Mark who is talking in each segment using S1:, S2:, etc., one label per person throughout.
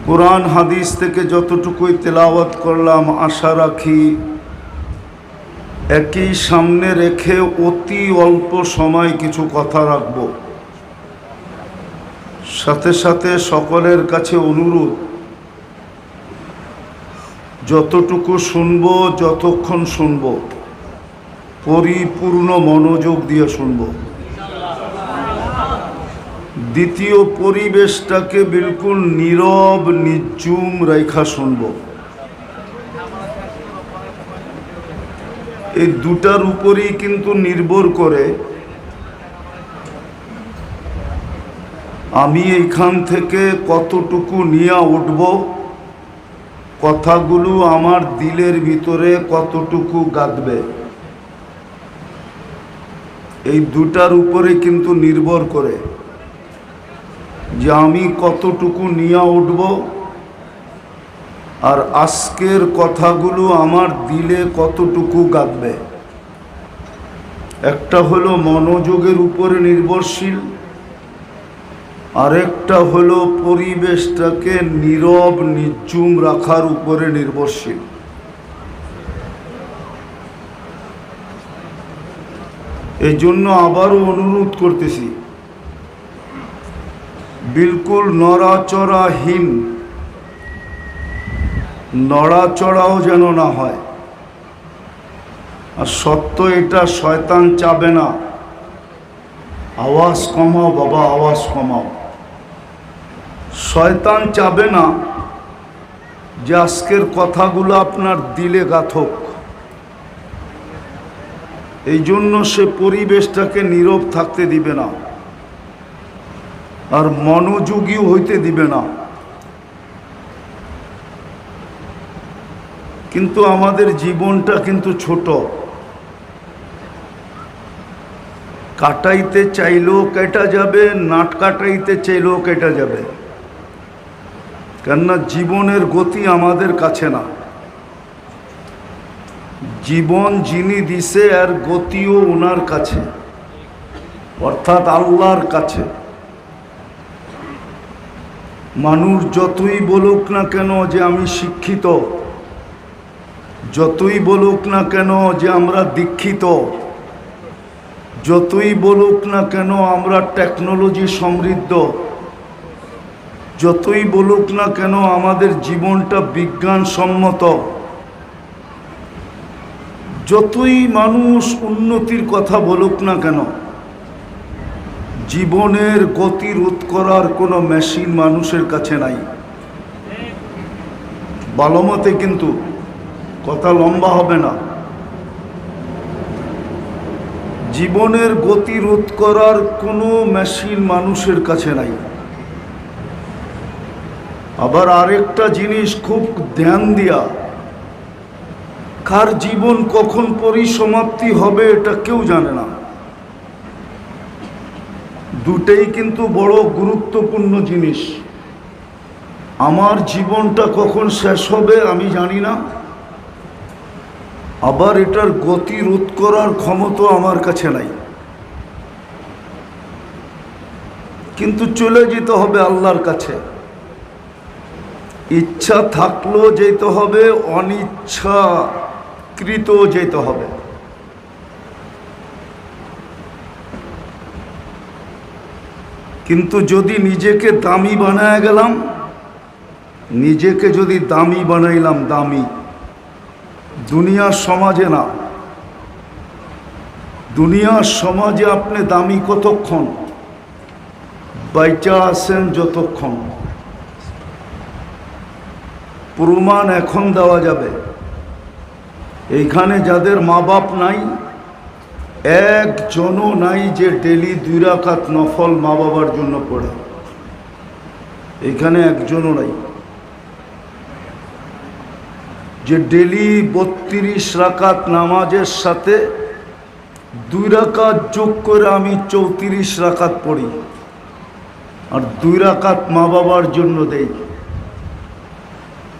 S1: কোরআন হাদিস থেকে যতটুকুই তেলাওয়াত করলাম, আশা রাখি একই সামনে রেখে অতি অল্প সময় কিছু কথা রাখব। সাথে সাথে সকলের কাছে অনুরোধ, যতটুকু শুনব, যতক্ষণ শুনব, পরিপূর্ণ মনোযোগ দিয়ে শুনব। দ্বিতীয়, পরিবেশটাকে বিলকুল নীরব নিঝুম রেখা শুনব। এই দুটার উপরই কিন্তু নির্ভর করে আমি এইখান থেকে কতটুকু নিয়ে উঠব, কথাগুলো আমার দিলের ভিতরে কতটুকু গাঁথবে। এই দুটার উপরে কিন্তু নির্ভর করে যে আমি কতটুকু নিয়ে উঠব আর আজকের কথাগুলো আমার দিলে কতটুকু গাঁথবে। একটা হলো মনোযোগের উপরে নির্ভরশীল, আরেকটা হলো পরিবেশটাকে নীরব নিঝুম রাখার উপরে নির্ভরশীল। এই জন্য আবারও অনুরোধ করতেছি, বিলকুল নড়াচড়াহীন, নড়াচড়াও যেন না হয়। আর সত্য এটা, শয়তান চাবে না। আওয়াজ কমাও বাবা, আওয়াজ কমাও। শয়তান চাবে না যে আজকের কথাগুলো আপনার দিলে গাঁথক। এই জন্য সে পরিবেশটাকে নীরব থাকতে দিবে না আর মনোযোগীও হইতে দিবে না। কিন্তু আমাদের জীবনটা কিন্তু ছোট, কাটাইতে চাইলেও কেটে যাবে, নাট কাটাইতে চাইলেও কেটে যাবে। কেননা জীবনের গতি আমাদের কাছে না, জীবন যিনি দিছে আর গতিও ওনার কাছে, অর্থাৎ আল্লাহর কাছে। মানুষ যতই বলুক না কেন যে আমি শিক্ষিত, যতই বলুক না কেন যে আমরা দীক্ষিত, যতই বলুক না কেন আমরা টেকনোলজি সমৃদ্ধ, যতই বলুক না কেন আমাদের জীবনটা বিজ্ঞানসম্মত, যতই মানুষ উন্নতির কথা বলুক না কেন, জীবনের গতি রোধ করার কোনো মেশিন মানুষের কাছে নাই। ভালো মতে কিন্তু কথা লম্বা হবে না। জীবনের গতি রোধ করার কোনো মেশিন মানুষের কাছে নাই। আবার আরেকটা জিনিস খুব ধ্যান দিয়া, কার জীবন কখন পরিসমাপ্তি হবে এটা কেউ জানে না। দুটেই কিন্তু বড় গুরুত্বপূর্ণ জিনিস। আমার জীবনটা কখন শেষ হবে আমি জানি না, আবার এটার গতি রোধ করার ক্ষমতা আমার কাছে নাই। কিন্তু চলে যেতে হবে আল্লাহর কাছে। ইচ্ছা থাকলেও যেতে হবে, অনিচ্ছাকৃত যেতে হবে। কিন্তু যদি নিজেকে দামি বানায় গেলাম, নিজেকে যদি দামি বানাইলাম, দামি দুনিয়ার সমাজে না, দুনিয়ার সমাজে আপনি দামি কতক্ষণ? বাইচা আছেন যতক্ষণ। প্রমাণ এখন দেওয়া যাবে। এইখানে যাদের মা বাপ নাই, একজনও নাই যে ডেলি 2 রাকাত নফল মা বাবার জন্য পড়ে। এইখানে একজনও নাই যে ডেলি 32 রাকাত নামাজের সাথে 2 রাকাত যোগ করে আমি 34 রাকাত পড়ি আর 2 রাকাত মা বাবার জন্য দেই।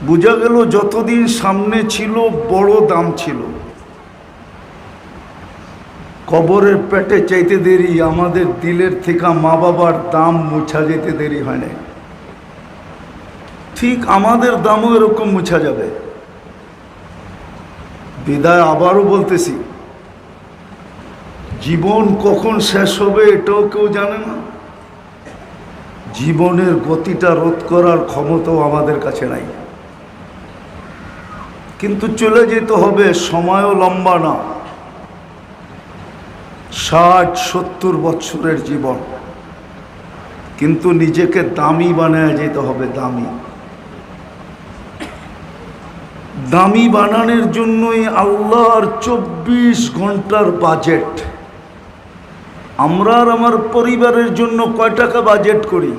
S1: বোঝা গেল যতদিন সামনে ছিল বড় দাম ছিল। কবরের পেটে চাইতে দেরি, আমাদের দিলের থেকে মা বাবার দাম মুছা যেতে দেরি হয় না। ঠিক আমাদের দামও এরকম মুছা যাবে। বিদায় আবারও বলতেছি, জীবন কখন শেষ হবে এটাও কেউ জানে না। জীবনের গতিটা রোধ করার ক্ষমতাও আমাদের কাছে নাই, কিন্তু চলে যেতে হবে। সময়ও লম্বা না, 60-70 বছরের জীবন, কিন্তু নিজেকে দামি বানায় যেতে হবে। দামি বানানোর জন্যই আল্লাহর 24 ঘন্টার বাজেট। আমরা আর আমার পরিবারের জন্য কয় টাকা বাজেট করি?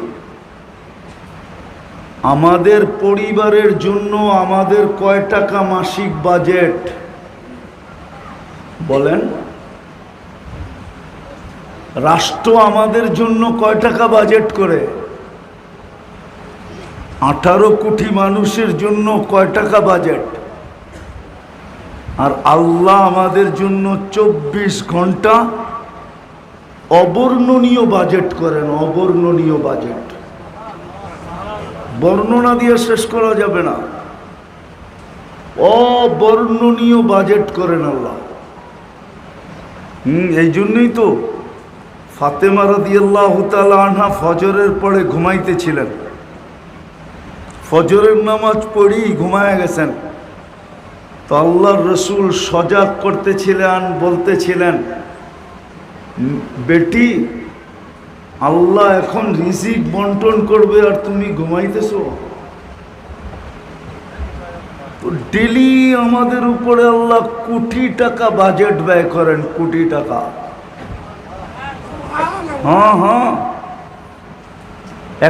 S1: আমাদের পরিবারের জন্য আমাদের কয় টাকা মাসিক বাজেট বলেন? রাষ্ট্র আমাদের জন্য কয় টাকা বাজেট করে? 18 কোটি মানুষের জন্য কয় টাকা বাজেট? আর আল্লাহ আমাদের জন্য 24 ঘন্টা অবর্ণনীয় বাজেট করেন। অবর্ণনীয় বাজেট, বর্ণনা দিয়ে শেষ করা যাবে না। অবর্ণনীয় বাজেট করেন আল্লাহ। এই জন্যই তো ফাতেমা রাদিয়াল্লাহু তাআলা আনহা ফজরের পরে ঘুমাইতেছিলেন। ফজরের নামাজ পড়েই ঘুমায় গেছেন। তো আল্লাহর রসুল সজাগ করতেছিলেন, বলতেছিলেন, বেটি, আল্লাহ এখন রিজিক বন্টন করবে আর তুমি ঘুমাইতেছো। তো ডেলি আমাদের উপরে আল্লাহ কোটি টাকা বাজেট ব্যয় করেন, কোটি টাকা। হ্যাঁ,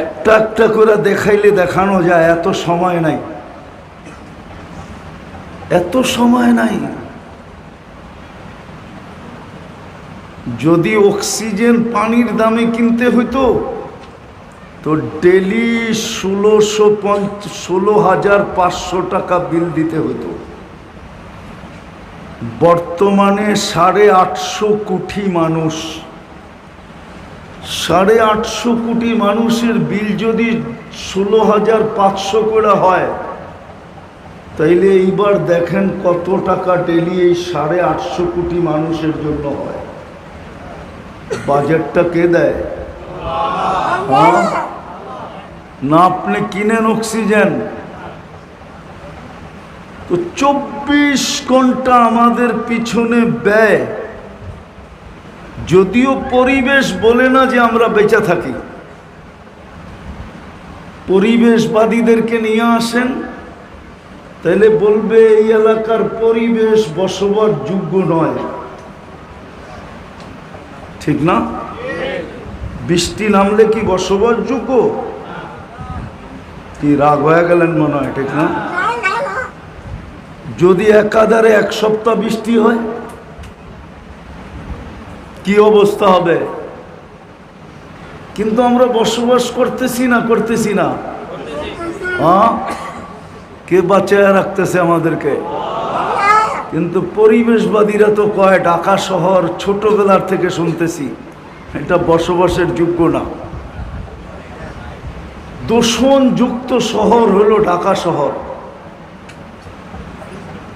S1: একটা একটা করে দেখাইলে দেখানো যায়, এত সময় নাই, এত সময় নাই। যদি অক্সিজেন পানির দামে কিনতে হইতো তো ডেলি 16,500 টাকা বিল দিতে হইতো। বর্তমানে 850 কোটি মানুষ, 850 কোটি মানুষের বিল যদি 16,500 করে হয়, তাইলে এইবার দেখেন কত টাকা ডেলি এই 850 কোটি মানুষের জন্য হয়। বাজেটটা কে দেয়? না আপনি কিনেন অক্সিজেন? তো 24 ঘন্টা আমাদের পিছনে ব্যয়। যদিও পরিবেশ বলে না যে আমরা বেঁচে থাকি, পরিবেশবাদীদেরকে নিয়ে আসেন, তাহলে বলবে এই এলাকার পরিবেশ বসবাস যোগ্য নয়। ঠিক না? বৃষ্টি নামলে কি বসবাস যোগ্য? কি রাগ হয়ে গেলেন মনে হয়? ঠিক না? যদি একাধারে 1 সপ্তাহ বৃষ্টি হয় কি অবস্থা হবে? কিন্তু আমরা বসবাস করতেছি না? কে বাঁচায় রাখতেছে আমাদেরকে? কিন্তু পরিবেশবাদীরা তো কয় ঢাকা শহর ছোটবেলার থেকে শুনতেছি এটা বসবাসের যোগ্য না। দূষণযুক্ত শহর হলো ঢাকা শহর,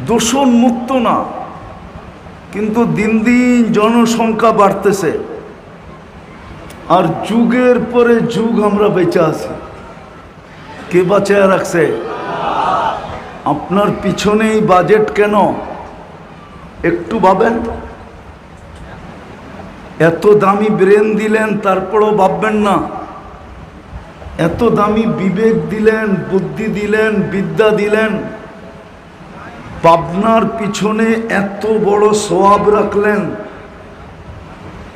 S1: দূষণ মুক্ত না। কিন্তু দিন দিন জনসংখ্যা বাড়তেছে, আর যুগের পরে যুগ আমরা বেঁচে আছি। কে বাঁচায় রাখছে? আপনার পিছনেই বাজেট কেন? একটু ভাবেন। এত দামি ব্রেন দিলেন, তারপরও ভাববেন না। এত দামি বিবেক দিলেন, বুদ্ধি দিলেন, বিদ্যা দিলেন, ভাবনার পিছনে এত বড় সওয়াব রাখলেন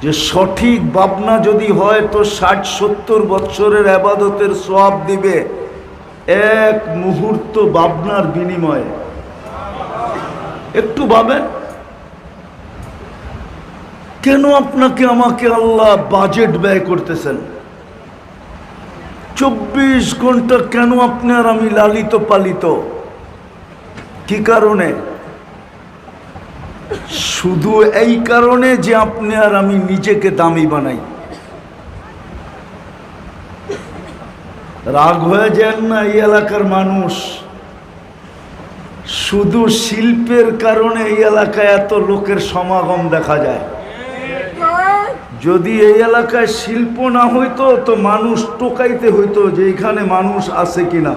S1: যে সঠিক ভাবনা যদি হয় তো 60-70 বছরের ইবাদতের সওয়াব দিবে এক মুহূর্ত ভাবনার বিনিময়ে। একটু ভাবেন, কেন আপনাকে আমাকে আল্লাহ বাজেট ব্যয় করতেছেন? 24 ঘন্টা কেন আপনি আর আমি লালিত পালিত? কি কারণে? শুধু এই কারণে যে আপনি আর আমি নিজেকে দামি বানাই। রাগ হয়ে যান না। এই এলাকার মানুষ শুধু শিল্পের কারণে এই এলাকায় এত লোকের সমাগম দেখা যায়। যদি এই এলাকায় শিল্প না হইতো তো মানুষ টোকাইতে হইতো যে এখানে মানুষ আছে কিনা।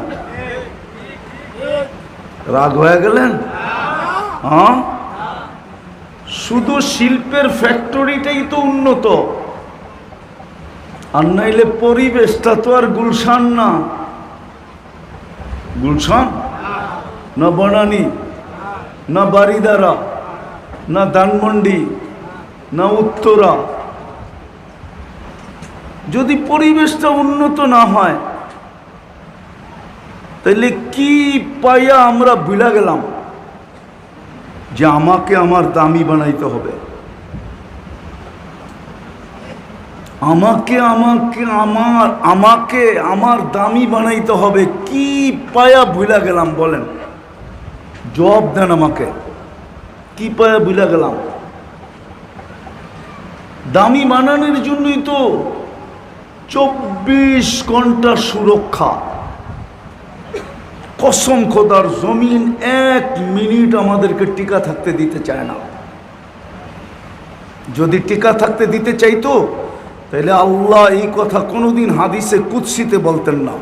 S1: রাগ হয়ে গেলেন? হ্যাঁ, শুধু শিল্পের ফ্যাক্টরিটাই তো উন্নত, আর নাইলে পরিবেশটা তো আর গুলশান না। গুলশান না বনানী, না বারিদারা, না ধানমন্ডি, না উত্তরা। যদি পরিবেশটা উন্নত না হয় তাহলে কি পাইয়া আমরা ভুলা গেলাম যে আমাকে আমার দামি বানাইতে হবে, আমাকে আমাকে আমার আমাকে আমার দামি বানাইতে হবে। কি পায়া ভুলা গেলাম বলেন? জবাব দেন আমাকে, কি পায়া ভুলা গেলাম? দামি বানানোর জন্যই তো 24 ঘন্টা সুরক্ষা। কসম খোদার, জমিন 1 মিনিট আমাদেরকে টিকা থাকতে দিতে চায় না। যদি টিকা থাকতে দিতে চাইতো তাহলে আল্লাহ এই কথা কোনোদিন হাদিসে কুদসিতে বলতেন না,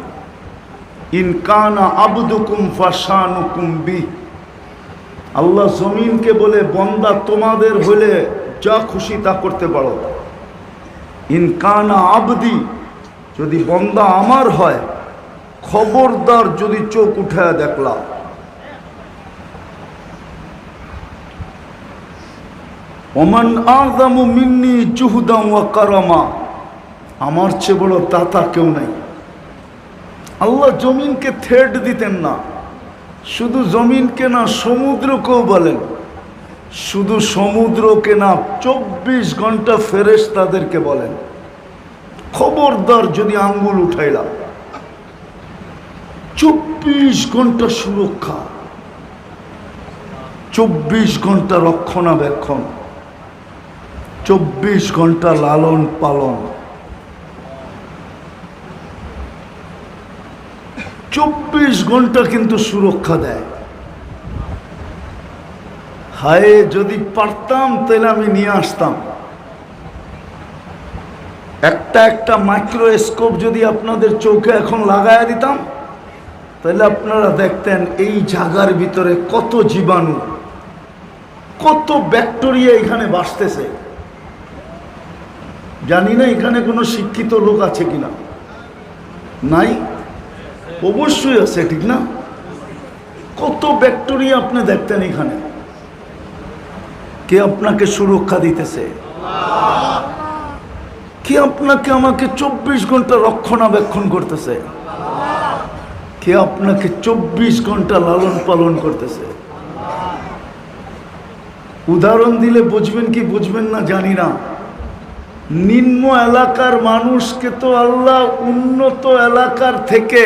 S1: ইন কানা আবদুকুম ফাশানুকুম বি। আল্লাহ জমিনকে বলে, বন্দা তোমাদের হলে যা খুশি তা করতে পারো। ইন কানা আবদি, যদি বন্দা আমার হয়, খবরদার যদি চোখ উঠায় দেখলা। ওমান আযমু মিন্নি জুহদান ওয়া কারামা, আমার চেয়ে বড় দাতা কেউ নাই। আল্লাহ জমিনকে থ্রেড দিতেন না, শুধু জমিনকে না সমুদ্রকেও বলেন, শুধু সমুদ্রকে না 24 ঘন্টা ফেরেশতাদেরকে বলেন, খবরদার যদি আঙ্গুল উঠাইলা। 24 ঘন্টা সুরক্ষা, 24 ঘন্টা রক্ষণাবেক্ষণ, 24 ঘন্টা লালন পালন, 24 ঘন্টা কিন্তু সুরক্ষা দেয়। হায় যদি পারতাম তাহলে আমি নিয়ে আসতাম। একটা একটা মাইক্রোস্কোপ যদি আপনাদের চোখে এখন লাগায়া দিতাম তাহলে আপনারা দেখতেন এই জায়গার ভিতরে কত জীবাণু, কত ব্যাকটেরিয়া এখানে বাসতেছে। জানি না এখানে কোনো শিক্ষিত লোক আছে কিনা। নাই? অবশ্যই আছে, ঠিক না? কত ব্যাকটেরিয়া আপনি দেখতেন এখানে। কে আপনাকে সুরক্ষা দিতেছে? কে আপনাকে আমাকে 24 ঘন্টা রক্ষণাবেক্ষণ করতেছে? কে আপনাকে 24 ঘন্টা লালন পালন করতেছে? উদাহরণ দিলে বুঝবেন কি বুঝবেন না জানি না। নিম্ন এলাকার মানুষকে তো আল্লাহ উন্নত এলাকার থেকে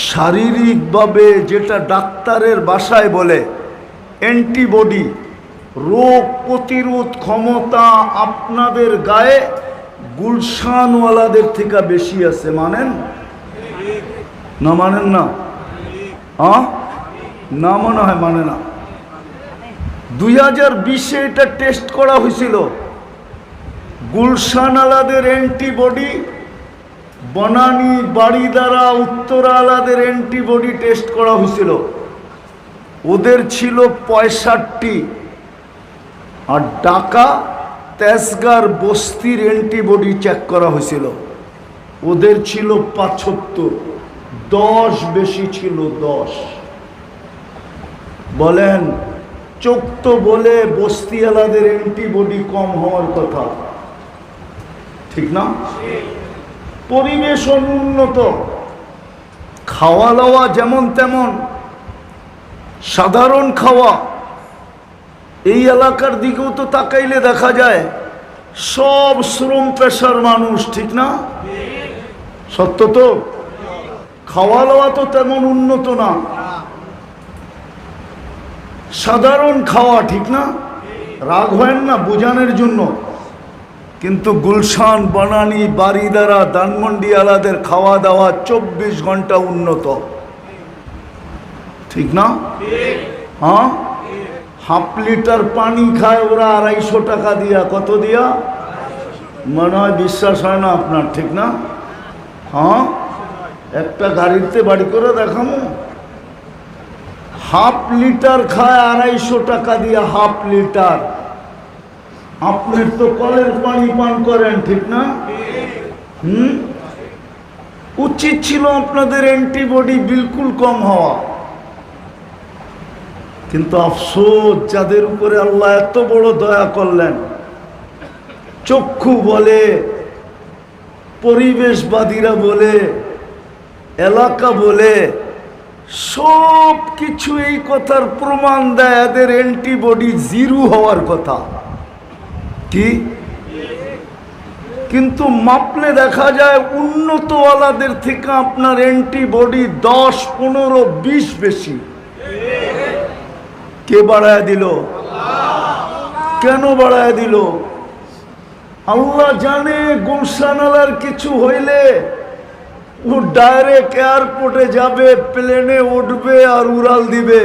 S1: শারীরিকভাবে যেটা ডাক্তারের ভাষায় বলে অ্যান্টিবডি, রোগ প্রতিরোধ ক্ষমতা আপনাদের গায়ে গুলশানওয়ালাদের থেকে বেশি আছে। মানেন না? মানেন না? হ্যাঁ না, মনে হয় মানে না। 2020-এ এটা টেস্ট করা হয়েছিল। গুলশানওয়ালাদের antibody, Banani বাড়িদারা Uttara আলাদের antibody test করা হয়েছিল। ওদের ছিল 65, আর ঢাকা তেজগাঁর বস্তির অ্যান্টিবডি চেক করা হয়েছিল, ওদের ছিল 75। 10 বেশি ছিল, 10। বলেন, চোখ তো বলে বস্তিওয়ালাদের অ্যান্টিবডি কম হওয়ার কথা, ঠিক না? পরিবেশ অনুন্নত, খাওয়া দাওয়া যেমন তেমন, সাধারণ খাওয়া। এই এলাকার দিকেও তো তাকাইলে দেখা যায় সব শ্রম পেশার মানুষ, ঠিক না? সত্য তো? খাওয়া দাওয়া তো তেমন উন্নত না, সাধারণ খাওয়া, ঠিক না? রাগ হয় না, বোঝানোর জন্য। কিন্তু গুলশান, বনানী, বারিদারা, ধানমন্ডি আলাদের খাওয়া দাওয়া 24 ঘন্টা উন্নত, ঠিক না? হ্যাঁ, হাফ লিটার পানি খায় ওরা 250 টাকা দিয়া। কত দিয়া? মনে হয় বিশ্বাস হয় না আপনার, ঠিক না? হ্যাঁ, একটা গাড়িতে বাড়ি করে দেখামো, হাফ লিটার খায় 250 টাকা দিয়া, হাফ লিটার। আপনি তো কলের পানি পান করেন, ঠিক না? উচিত ছিল আপনাদের অ্যান্টিবডি বিলকুল কম হওয়া, কিন্তু আফসোস যাদের উপরে আল্লাহ এত বড় দয়া করলেন, চক্ষু বলে, পরিবেশবাদীরা বলে, এলাকা বলে, সব কিছু এই কথার প্রমাণ দেয় এদের অ্যান্টিবডি 0 হওয়ার কথা। কি? কিন্তু মাপলে দেখা যায় উন্নতওয়ালাদের থেকে আপনার অ্যান্টিবডি 10, 15, 20 বেশি। কে বাড়ায় দিল? কেন বাড়ায় দিল? আল্লাহ জানে গুলশানালার কিছু হইলে ও ডাইরেক্ট এয়ারপোর্টে যাবে, প্লেনে উঠবে আর উড়াল দিবে।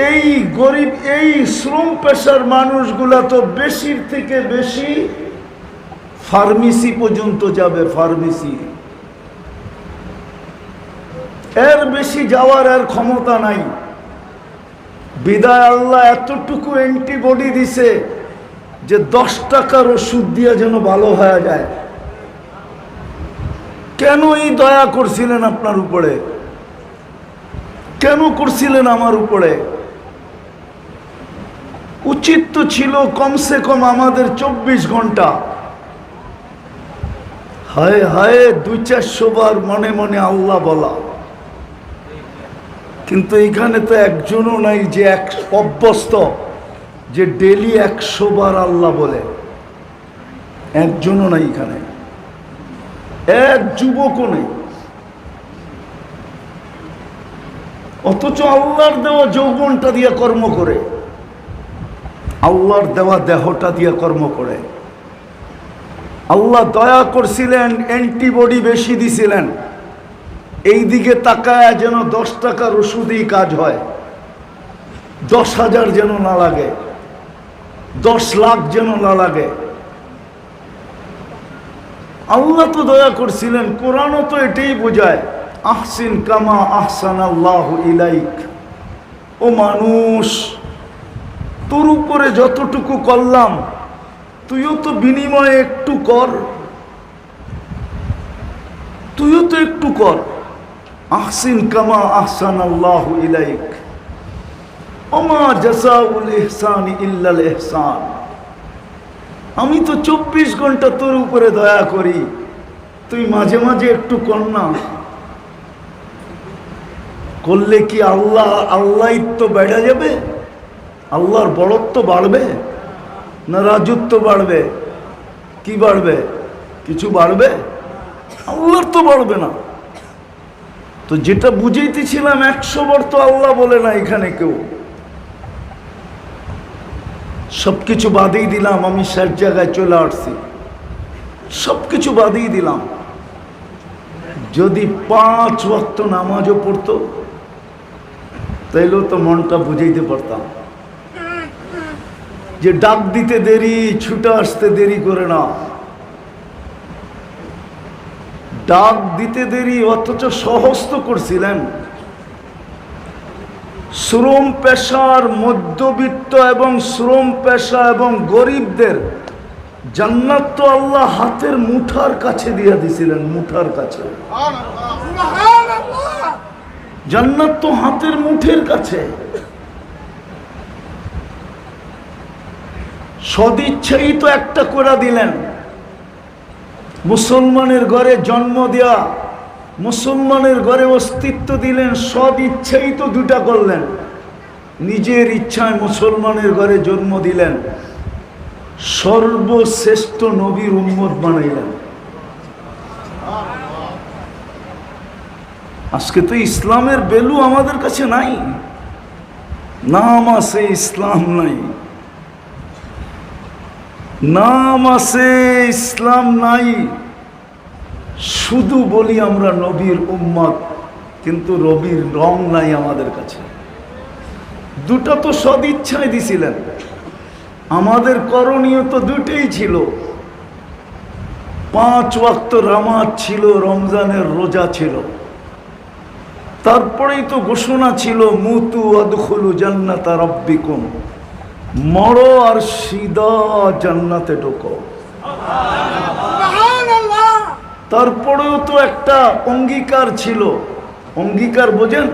S1: এই গরিব, এই শ্রম পেশার মানুষগুলা তো বেশির থেকে বেশি ফার্মেসি পর্যন্ত যাবে, ফার্মেসি। এর বেশি যাওয়ার আর ক্ষমতা নাই। বিদায় আল্লাহ এতটুকু অ্যান্টিবডি দিছে যে 10 টাকার ওষুধ দিয়ে যেন ভালো হয়ে যায়। কেন এই দয়া করছিলেন আপনার উপরে? কেন করছিলেন আমার উপরে? উচিত তো ছিল কমসে কম আমাদের 24 ঘন্টা, হায় হায় 200-400 বার মনে মনে আল্লাহ বলা। কিন্তু এখানে তো একজনও নাই যে অভ্যস্ত যে ডেলি 100 বার আল্লাহ বলে, একজনও নাই এখানে, এক যুবকও নেই। অথচ আল্লাহর দেওয়া যৌবনটা দিয়ে কর্ম করে, আল্লাহর দেওয়া দেহটা দিয়ে কর্ম করে। আল্লাহ দয়া করছিলেন, অ্যান্টিবডি বেশি দিছিলেন। এই দিকে তাকায় যেন 10 টাকার ওষুধই কাজ হয়, 10,000 যেন না লাগে, 10 লাখ যেন না লাগে। আল্লাহ তো দয়া করছিলেন। কোরআনও তো এটাই বোঝায়, আহসিন কামা আহসানাল্লাহু ইলাইক। ও মানুষ, তোর উপরে যতটুকু করলাম তুইও তো বিনিময়ে একটু কর, তুইও তো একটু কর। আহসিন কামা আহসানাল্লাহু ইলাইক ওমা জাযাউল ইহসানি ইল্লাল ইহসান। আমি তো 24 ঘন্টা তোর উপরে দয়া করি, তুই মাঝে মাঝে একটু কর না। করলে কি আল্লাহই তো বেড়ে যাবে? আল্লাহর বড়ত্ব বাড়বে না রাজত্ব বাড়বে? কি বাড়বে? কিছু বাড়বে? আল্লাহর তো বাড়বে না। তো যেটা বুঝাইতেছিলাম 100 বার তো আল্লাহ বলে না এখানে কেউ। সবকিছু বাদেই দিলাম, আমি শেষ জায়গায় চলে আসছি, সবকিছু বাদেই দিলাম। যদি 5 ওয়াক্ত নামাজও পড়তো তাইলেও তো মনটা বুঝাইতে পারতাম যে ডাক দিতে দেরি, ছুটে আসতে দেরি করে না। ডাক দিতে দেরি, অথচ সহজ তো করছিলেন। শ্রম পেশার, মধ্যবিত্ত এবং শ্রম পেশা এবং গরিবদের জান্নাত তো আল্লাহ হাতের মুঠার কাছে দিয়ে দিছিলেন, মুঠার কাছে। জান্নাত তো হাতের মুঠের কাছে। সদিচ্ছাই তো একটা করে দিলেন। মুসলমানের ঘরে জন্ম দেয়া, মুসলমানের ঘরে অস্তিত্ব দিলেন, সদ ইচ্ছাই তো 2টা করলেন। নিজের ইচ্ছায় মুসলমানের ঘরে জন্ম দিলেন, সর্বশ্রেষ্ঠ নবীর উম্মত বানাইলেন। আজকে তো ইসলামের ভ্যালু আমাদের কাছে নাই, নাম আছে ইসলাম নাই। নাম আছে, ইসলাম নাই। শুধু বলি আমরা নবীর উম্মত, কিন্তু রবির রং নাই আমাদের কাছে। দুটো তো সদিচ্ছায় দিছিলেন। আমাদের করণীয় তো দুটেই ছিল, 5 ওয়াক্ত নামাজ ছিল, রমজানের রোজা ছিল। তারপরেই তো ঘোষণা ছিল মুতু আদখুলু জান্নাতা রাব্বিকুম, মরো আর সিধা জান্নাতে ঢোকো। তারপরেও তো একটা অঙ্গীকার ছিল। অঙ্গীকার বোঝেন?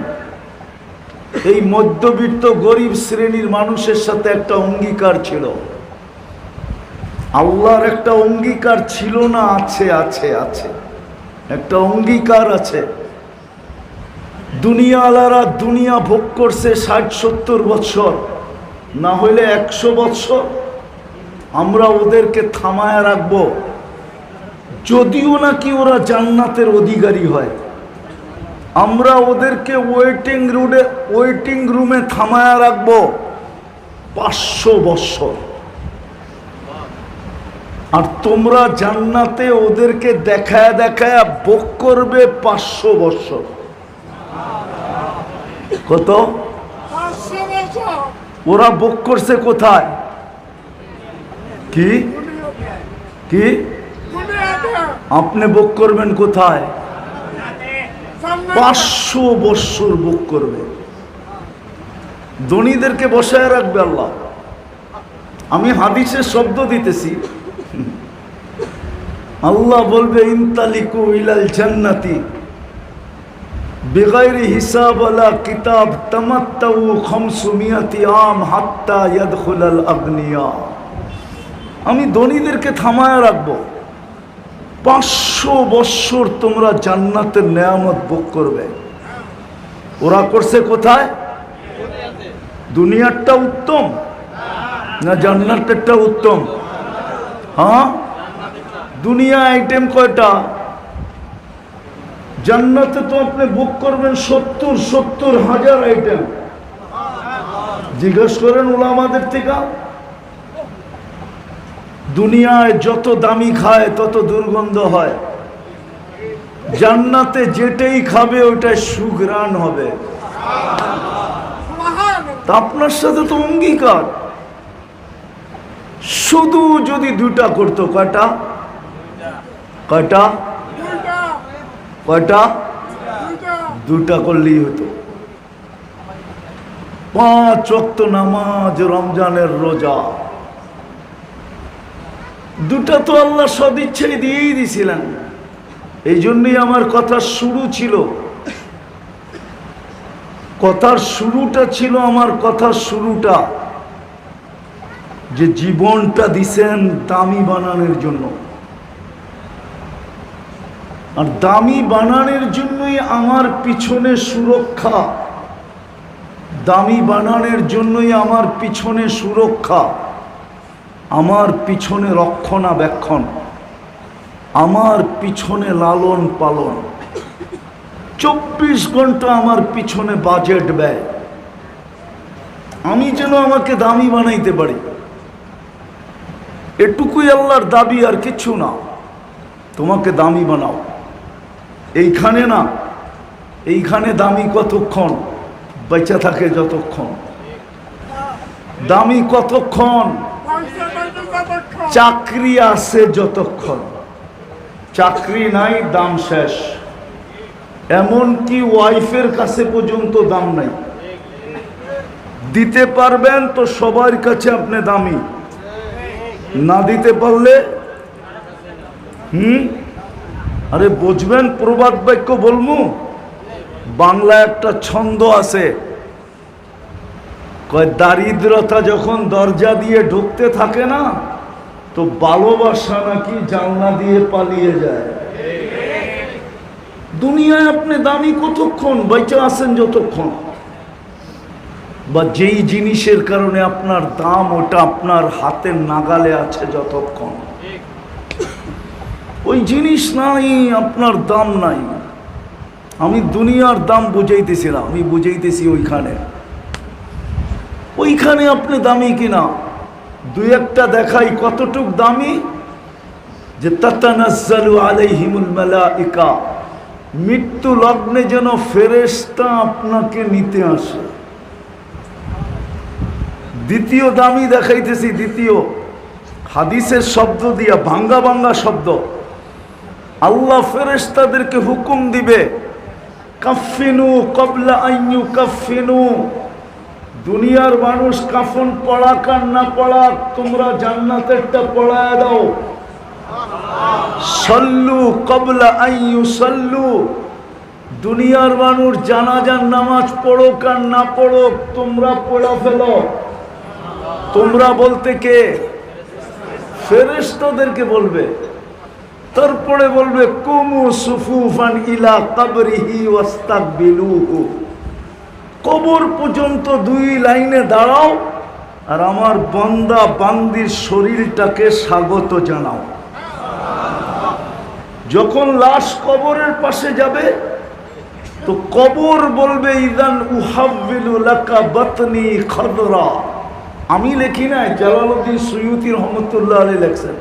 S1: এই মধ্যবিত্ত গরিব শ্রেণীর মানুষের সাথে একটা অঙ্গীকার ছিল। আল্লাহর একটা অঙ্গীকার ছিল না? আছে আছে আছে, একটা অঙ্গীকার আছে। দুনিয়া আলারা দুনিয়া ভোগ করছে 60-70 বছর, না হইলে 100 বছর। আমরা ওদেরকে থামায়া রাখবো, যদিও নাকি ওরা জান্নাতের অধিকারী হয়। আমরা ওদেরকে ওয়েটিং রুমে থামায়া রাখবো 500 বছর। আর তোমরা জান্নাতে ওদেরকে দেখায় দেখায় ভোগ করবে 500 বছর। কত? ওরা ভোগ করছে কোথায়? কি কি আপনি ভোগ করবেন কোথায়? 500 বছর ভোগ করবে। ধনীদেরকে বসায় রাখবে আল্লাহ। আমি হাদিসের শব্দ দিতেছি। আল্লাহ বলবে ইনতালিকু ইলাল জান্নাতি বিগাইরি হিসাব ওয়ালা কিতাব তামাত্তাউ 500 আম হাত্তা ইয়াদখুলাল আগনিয়া। আমি ধনীদেরকে থামায় রাখবো, 500 বছর তোমরা জান্নাতের নেয়ামত ভোগ করবে। ওরা করছে কোথায়? দুনিয়ারটা উত্তম না জান্নাতেরটা উত্তম? হ্যাঁ, দুনিয়া আইটেম কয়টা? জান্নাতে তো আপনি বুক করবেন 70,000 আইটেম। জিজ্ঞেস করেন ওলামাদের থেকে। দুনিয়ায় যত দামি খায় তত দুর্গন্ধ হয়, জান্নাতে যেটাই খাবে ওটাই সুঘ্রাণ হবে। তা আপনার সাথে তো অঙ্গীকার। শুধু যদি 2টা করতো, কয়টা? কয়টা? কয়টা? 2টা করলেই হতো। 5 ওয়াক্ত নামাজ, রমজানের রোজা, 2টা তো আল্লাহ সদিচ্ছায় দিয়েই দিছিলেন। এই জন্যই আমার কথার শুরু ছিল, কথার শুরুটা ছিল, আমার কথার শুরুটা যে জীবনটা দিছেন দামি বানানোর জন্য। আর দামি বানানোর জন্যই আমার পিছনে সুরক্ষা, দামি বানানোর জন্যই আমার পিছনে সুরক্ষা, আমার পিছনে রক্ষণাবেক্ষণ, আমার পিছনে লালন পালন, 24 ঘন্টা আমার পিছনে বাজেট ব্যয়। আমি যেন আমাকে দামি বানাইতে পারি, এটুকুই আল্লাহর দাবি, আর কিছু না। তোমাকে দামি বানাও। এইখানে না, এইখানে দামি কতক্ষণ? বেঁচে থাকে যতক্ষণ। দামি কতক্ষণ? চাকরি আছে যতক্ষণ। চাকরি নাই, দাম শেষ। এমনকি ওয়াইফের কাছে পর্যন্ত দাম নাই। দিতে পারবেন তো সবার কাছে আপনি দামি, না দিতে পারলে আরে বুঝবেন। প্রবাদ বাক্য বলবো, বাংলা একটা ছন্দ আছে, কয় দারিদ্রতা যখন দরজা দিয়ে ঢুকতে থাকে না, তো ভালোবাসা নাকি জানলা দিয়ে পালিয়ে যায়। দুনিয়ায় আপনি দামি কতক্ষণ? বেঁচে আছেন যতক্ষণ, বা যেই জিনিসের কারণে আপনার দাম, ওটা আপনার হাতের নাগালে আছে যতক্ষণ। ওই জিনিস নাই, আপনার দাম নাই। আমি দুনিয়ার দাম বুঝাইতেছিলাম, আমি বুঝাইতেছি ওইখানে আপনি দামি কিনা। দুই একটা দেখাই কতটুক দামি, যে তাতানাজ্জালু আলাইহিমুল মালাইকা, মৃত্যু লগ্নে যেন ফেরেশতা আপনাকে নিতে আসে। দ্বিতীয় দামি দেখাইতেছি, দ্বিতীয় হাদিসের শব্দ দিয়া, ভাঙ্গা ভাঙ্গা শব্দ। আল্লাহ ফেরেশতাদেরকে হুকুম দিবে, কাফিনু ক্বাবলা আন ইউকাফিনু, দুনিয়ার মানুষ কাফন পড়াক আর না পড়াক, তোমরা জান্নাতেরটা পড়ায় দাও। সাল্লু ক্বাবলা আন ইউসাল্লু, দুনিয়ার মানুষ জানাজার নামাজ পড়ুক আর না পড়ুক, তোমরা পড়া ফেলো। তোমরা বলতে কে? ফেরেশতাদেরকে বলবে। তারপরে বলবে কুমু সুফুফান ইলা কবরিহি ওয়াস্তাকবিলুহু, কবর পর্যন্ত দুই লাইনে দাঁড়াও আর আমার বান্দা বান্দির শরীরটাকে স্বাগত জানাও। যখন লাশ কবরের পাশে যাবে তো কবর বলবে ইদান উহাব্বিলু লাকা বাতনি খাদরা। আমি লিখি নাই, জালালউদ্দিন সুয়ুতী রহমতুল্লাহ আলাইহি লেখছেন।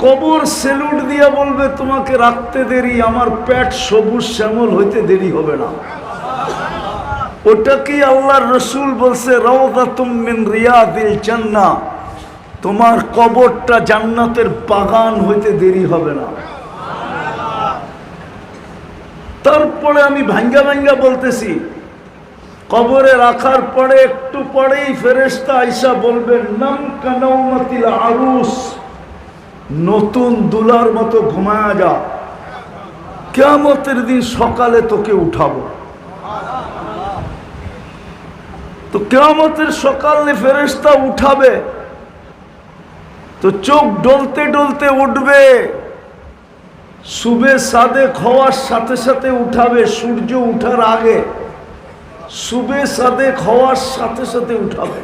S1: কবর সেলুট দিয়া বলবে তোমাকে রাখতে দেরি, আমার পেট সবুজ শ্যামল হইতে দেরি হবে না। ওটাকে আল্লাহর রসুল বলছে রাউযাতুম মিন রিয়াদিল জান্নাহ, তোমার কবরটা জান্নাতের বাগান হইতে দেরি হবে না। তারপরে আমি ভাঙ্গা ভাঙ্গা বলতেছি, কবরে রাখার পরে একটু পরেই ফেরেশতা আইসা বলবেন নাম কানাউমাতিল আরুস, নতুন দুলার মতো ঘুমায়া যা, কিয়ামতের দিন সকালে তোকে উঠাবো। তো কিয়ামতের সকালে ফেরেশতা উঠাবে, তো চোখ ডলতে ডলতে উঠবে, সুবে সাদেক হওয়ার সাথে সাথে উঠাবে, সূর্য উঠার আগে সুবে সাদেক হওয়ার সাথে সাথে উঠাবে।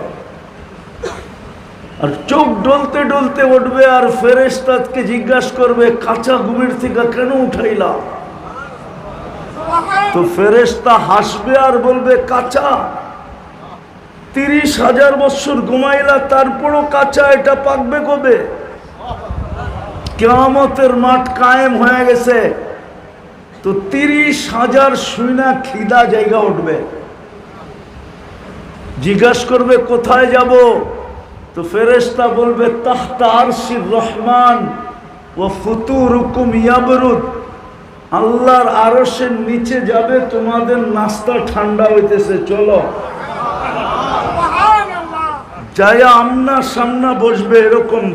S1: আর চোখ ডলতে ডলতে উঠবে, আর ফেরেশতাকে জিজ্ঞাসা করবে কাঁচা ঘুমের থেকে কেন উঠাইলা? তো ফেরেশতা হাসবে আর বলবে কাঁচা 30,000 বছর ঘুমাইলা, তারপরও কাঁচা, এটা পাকবে কবে? কিয়ামতের মাঠ কায়েম হয়ে গেছে, তো 30,000 শুইনা খিদা জায়গা উঠবে। জিজ্ঞাসা করবে কোথায় যাব? তো ফেরেশতা বলবে তাহতা আরশির রহমান ওয়া ফুতুরুকুম ইয়াবরুদ, আল্লাহর আরশের নিচে যাবে, তোমাদের নাস্তা ঠান্ডা হইতেছে, চলো। যায়া আমনা সামনা বসবে, এরকম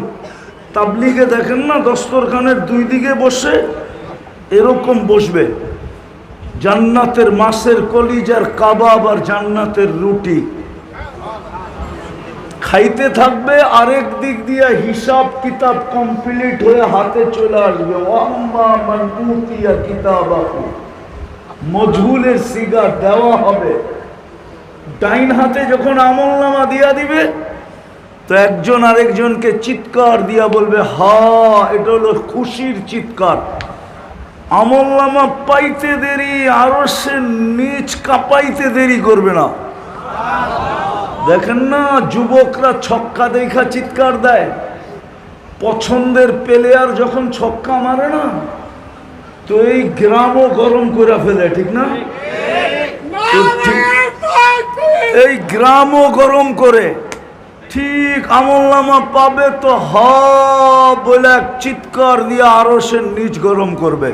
S1: তাবলিগে দেখেন না দস্তরখানের দুই দিকে বসে, এরকম বসবে। জান্নাতের মাছের কলিজার কাবাব আর জান্নাতের রুটি খাইতে থাকবে, আরেক দিক দিয়ে হিসাব কিতাব কমপ্লিট হয়ে হাতে চলে আসবে। ওয়াম্মা মান উতিয়া কিতাবাহু, মজহুলের সিগা দেওয়া হবে। ডাইন হাতে যখন আমলনামা দিয়া দিবে, তো একজন আরেকজনকে চিৎকার দিয়া বলবে হা, এটা হলো খুশির চিৎকার। আমলনামা পাইতে দেরি, আরো সে নিচ কাঁপাইতে দেরি করবে না। দেখেন না যুবকরা ছক্কা দেখা চিৎকার দেয়, পছন্দের প্লেয়ার যখন ছক্কা মারে না, তো এই গ্রামও গরম করে ফেলে, ঠিক না? এই গ্রামও গরম করে, ঠিক আমলনামা পাবে তো হা বলে চিৎকার দিয়ে আরো সে নিচ গরম করবে।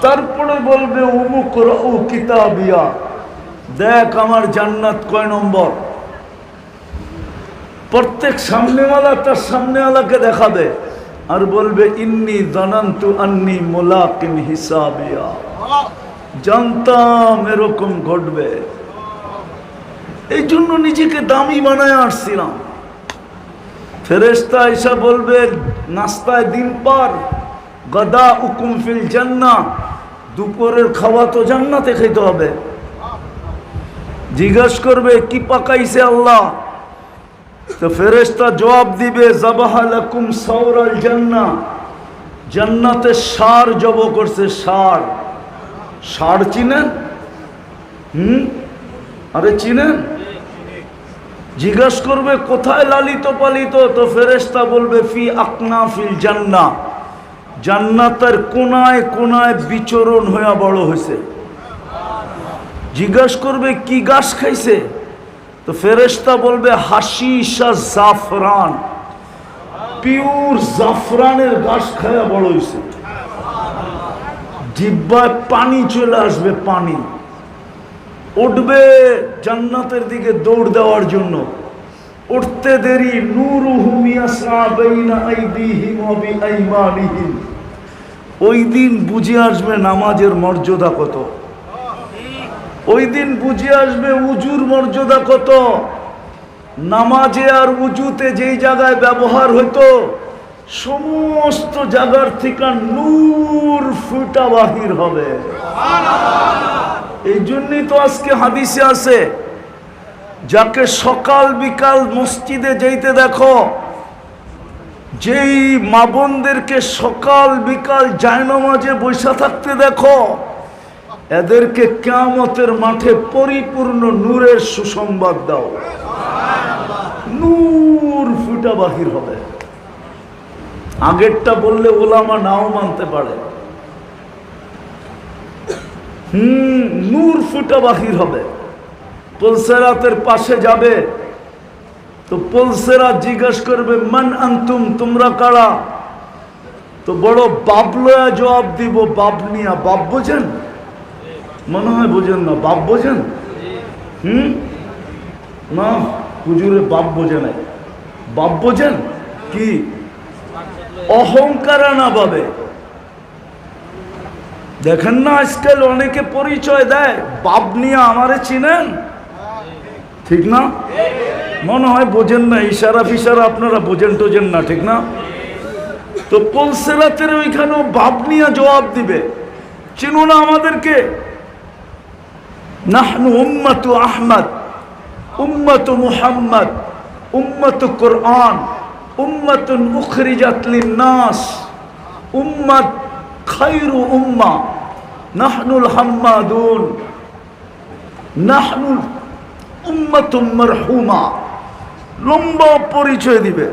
S1: তারপরে বলবে উমুক রাউ কিতাবিয়া, দেখ আমার জান্নাত কয় নম্বর। প্রত্যেক সামনেওয়ালা তার সামনেওয়ালাকে দেখাবে আর বলবে ইন্নী জানান্তু আন্নী মুলাকিন হিসাবিয়া, জানতাম এরকম ঘটবে, এই জন্য নিজেকে দামি বানায় আসছিলাম। ফেরেশতা এসে বলবে নাস্তায় দিন পার, গাদা উকুম ফিল জান্নাহ, দুপুরের খাওয়া তো জান্নাতে খেতে হবে। জিজ্ঞাসা করবে কি পাকাইছে আল্লাহ? তো ফেরেশতা জবাব দিবে যাবাহা লাকুম সাওরাল জান্নাহ, জান্নাতে ষাঁড় জব করছে। ষাঁড়, ষাঁড় চিনেন? আরে চিনেন? জিজ্ঞাস করবে কোথায় লালিত পালিত, তো ফেরেশতা বলবে ফি আকনাফিল জান্নাহ, জান্নাতের কোনায় কোনায় বিচরণ হয়ে বড় হয়েছে। জিজ্ঞাস করবে কি ঘাস খাইছে, তো ফেরেশতা বলবে হাশিশা জাফরান, পিওর জাফরানের ঘাস খায়া বড় হয়েছে। জিহ্বায় পানি চলে আসবে, পানি উঠবে জান্নাতের দিকে দৌড় দেওয়ার জন্য। উঠতে দেরি নূরুহুম ইয়াসআ বাইনা আইদিহিম ওয়া বিআইমানিহিম। ওই দিন বুঝে আসবে নামাজের মর্যাদা কত, ওই দিন বুঝে আসবে উজুর মর্যাদা কত। নামাজে আর উজুতে যেই জায়গায় ব্যবহার হতো, সমস্ত জায়গার থেকে নূর ফুটা বাহির হবে। এই জন্যই তো আজকে হাদিসে আছে, যাকে সকাল বিকাল মসজিদে যাইতে দেখো, যেই মা বোনদেরকে সকাল বিকাল জায়নামাজে বসে থাকতে দেখো, এদেরকে কিয়ামতের মাঠে পরিপূর্ণ নূরের সুসংবাদ দাও। নূর ফুটা বাহির হবে। আগেরটা বললে ওলামা নাও মানতে পারে। নূর ফুটা বাহির হবে। পুলসেরাতের পাশে যাবে, তো পুলসেরাত জিজ্ঞেস করবে মান আনতুম, তোমরা কারা? তো বড় বাবলয়া জবাব দিব, বাবনিয়া। বাপ বোঝেন? মনে হয় বোঝেন না। বাপ বোঝেন? না, হুজুরে বাপ বোঝে নাই। বাপ বোঝেন কি? অহংকার না ভাবে। দেখেন না আজকাল অনেকে পরিচয় দেয় বাপ নিয়ে, আমারে চিনেন, ঠিক না? মনে হয় বোঝেন না, ইশারা ফিশারা আপনারা বোঝেন টোঝেন না, ঠিক না? তো পুলসেরাতের ওইখানেও বাপ নিয়ে জবাব দিবে, চিনো না আমাদেরকে? নাহনু উম্মাতু আহমদ, উম্মাতু মুহাম্মদ, উম্মাতু কুরআন, উম্মাতুন উখরিজাত লিন-নাস, উম্মাত খায়রু উম্মাহ, নাহনুল হাম্মাদুন, নাহনু উম্মাতুম মারহুমা। লম্বা পরিচয় দিবে।